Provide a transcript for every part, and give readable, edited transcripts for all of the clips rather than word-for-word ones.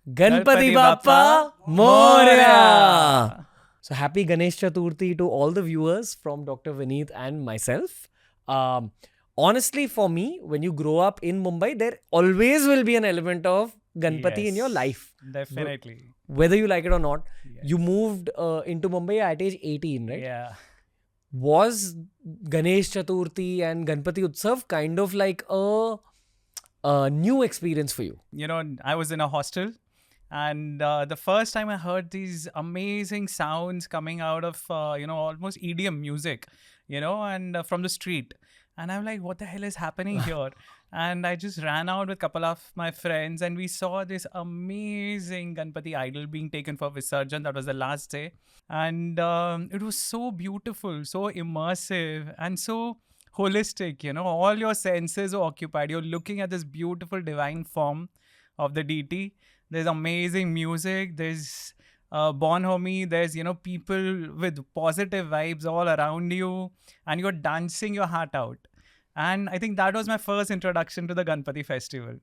Ganpati Bappa Morya. So happy Ganesh Chaturthi to all the viewers from Dr. Vineet and myself. Honestly, for me, when you grow up in Mumbai, there always will be an element of Ganpati in your life. Definitely. Whether you like it or not. Yes. You moved into Mumbai at age 18, right? Yeah. Was Ganesh Chaturthi and Ganpati Utsav kind of like a new experience for you? You know, I was in a hostel, and the first time I heard these amazing sounds coming out of, almost EDM music, and from the street. And I'm like, what the hell is happening here? And I just ran out with a couple of my friends, and we saw this amazing Ganpati idol being taken for Visarjan. That was the last day. And it was so beautiful, so immersive, and so holistic. All your senses are occupied. You're looking at this beautiful divine form of the deity. There's amazing music. There's bonhomie. There's, people with positive vibes all around you, and you're dancing your heart out. And I think that was my first introduction to the Ganpati festival.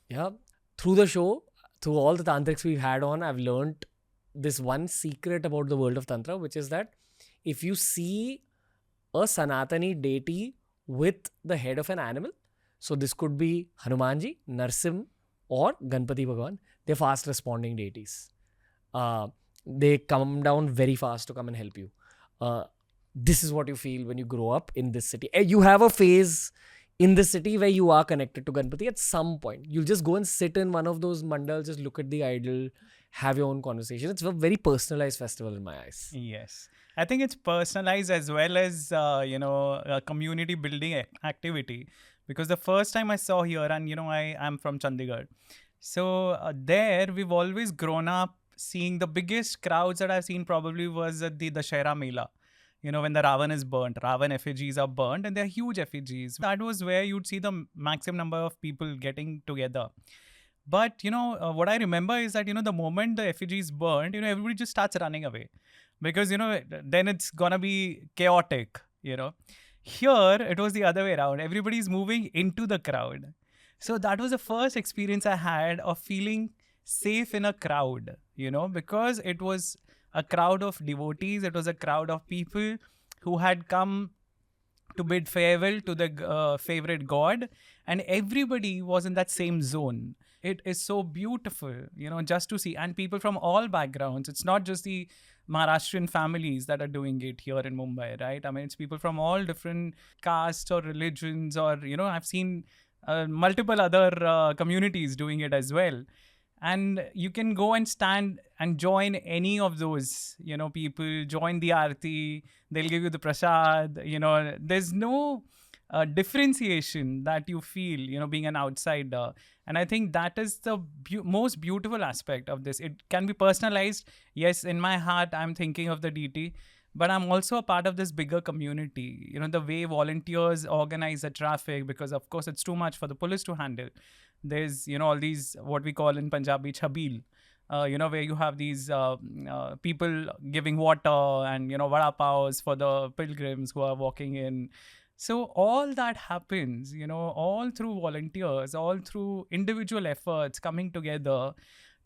Yeah. Through the show, through all the tantrics we've had on, I've learned this one secret about the world of Tantra, which is that if you see a Sanatani deity with the head of an animal, so this could be Hanumanji, Narsim, or Ganpati Bhagwan, they're fast responding deities. They come down very fast to come and help you. This is what you feel when you grow up in this city. You have a phase in the city where you are connected to Ganpati at some point. You'll just go and sit in one of those mandals, just look at the idol, have your own conversation. It's a very personalized festival in my eyes. Yes. I think it's personalized as well as, a community building activity. Because the first time I saw here, and, I'm from Chandigarh. So there, we've always grown up seeing the biggest crowds that I've seen probably was at the Dashera Mela. When the Ravan is burnt, Ravan effigies are burnt, and they're huge effigies. That was where you'd see the maximum number of people getting together. But, what I remember is that, the moment the effigy is burnt, everybody just starts running away. Because, then it's going to be chaotic, Here, it was the other way around. Everybody's moving into the crowd. So that was the first experience I had of feeling safe in a crowd, because it was a crowd of devotees. It was a crowd of people who had come to bid farewell to the favorite god, and everybody was in that same zone. It is so beautiful, just to see, and people from all backgrounds. It's not just the Maharashtrian families that are doing it here in Mumbai, right? I mean, it's people from all different castes or religions, or, I've seen multiple other communities doing it as well. And you can go and stand and join any of those, people, join the aarti, they'll give you the prasad, there's no differentiation that you feel, being an outsider. And I think that is the most beautiful aspect of this. It can be personalized. Yes, in my heart, I'm thinking of the deity, but I'm also a part of this bigger community. The way volunteers organize the traffic, because of course it's too much for the police to handle. There's, all these, what we call in Punjabi, chabil, where you have these people giving water and, vada paos for the pilgrims who are walking in. So all that happens, all through volunteers, all through individual efforts coming together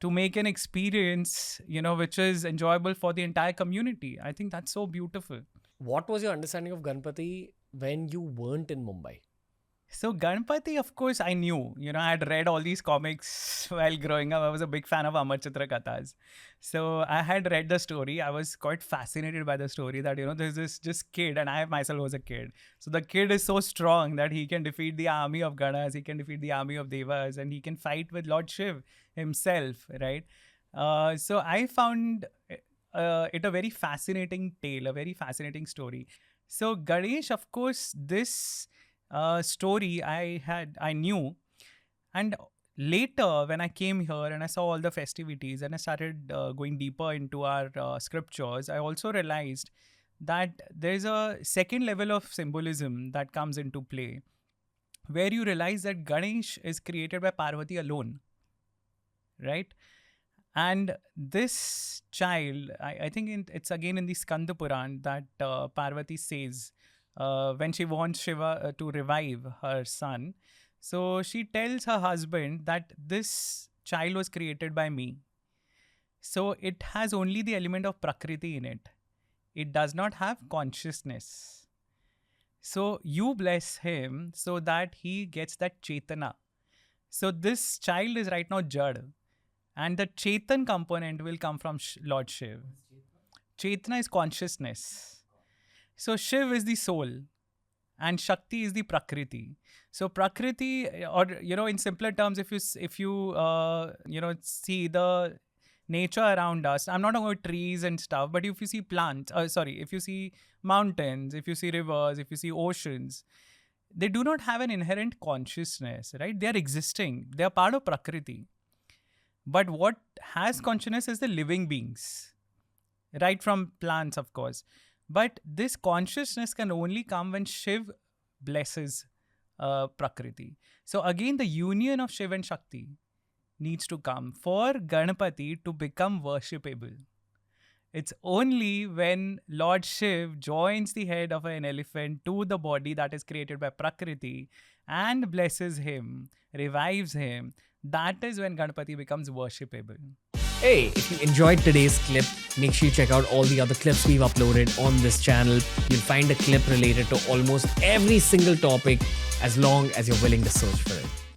to make an experience, which is enjoyable for the entire community. I think that's so beautiful. What was your understanding of Ganpati when you weren't in Mumbai? So Ganpati, of course, I knew. I had read all these comics while growing up. I was a big fan of Amar Chitra Kathas. So I had read the story. I was quite fascinated by the story that, there's this just kid, and I myself was a kid. So the kid is so strong that he can defeat the army of Ganas, he can defeat the army of Devas, and he can fight with Lord Shiv himself, right? So I found it a very fascinating tale, a very fascinating story. So Ganesh, of course, this story I knew, and later when I came here and I saw all the festivities and I started going deeper into our scriptures, I also realized that there's a second level of symbolism that comes into play, where you realize that Ganesh is created by Parvati alone, right? And this child, I think it's again in the Skanda Puran that Parvati says, when she wants Shiva to revive her son. So she tells her husband that this child was created by me. So it has only the element of Prakriti in it. It does not have consciousness. So you bless him so that he gets that Chetana. So this child is right now Jad. And the Chetan component will come from Lord Shiv. Chetana is consciousness. So Shiv is the soul. And Shakti is the Prakriti. So Prakriti, or in simpler terms, if you see the nature around us, I'm not talking about trees and stuff, but if you see plants, if you see mountains, if you see rivers, if you see oceans, they do not have an inherent consciousness, right? They are existing. They are part of Prakriti. But what has consciousness is the living beings, right from plants, of course. But this consciousness can only come when Shiv blesses Prakriti. So again, the union of Shiv and Shakti needs to come for Ganpati to become worshipable. It's only when Lord Shiv joins the head of an elephant to the body that is created by Prakriti and blesses him, revives him, that is when Ganpati becomes worshipable. Hey, if you enjoyed today's clip, make sure you check out all the other clips we've uploaded on this channel. You'll find a clip related to almost every single topic as long as you're willing to search for it.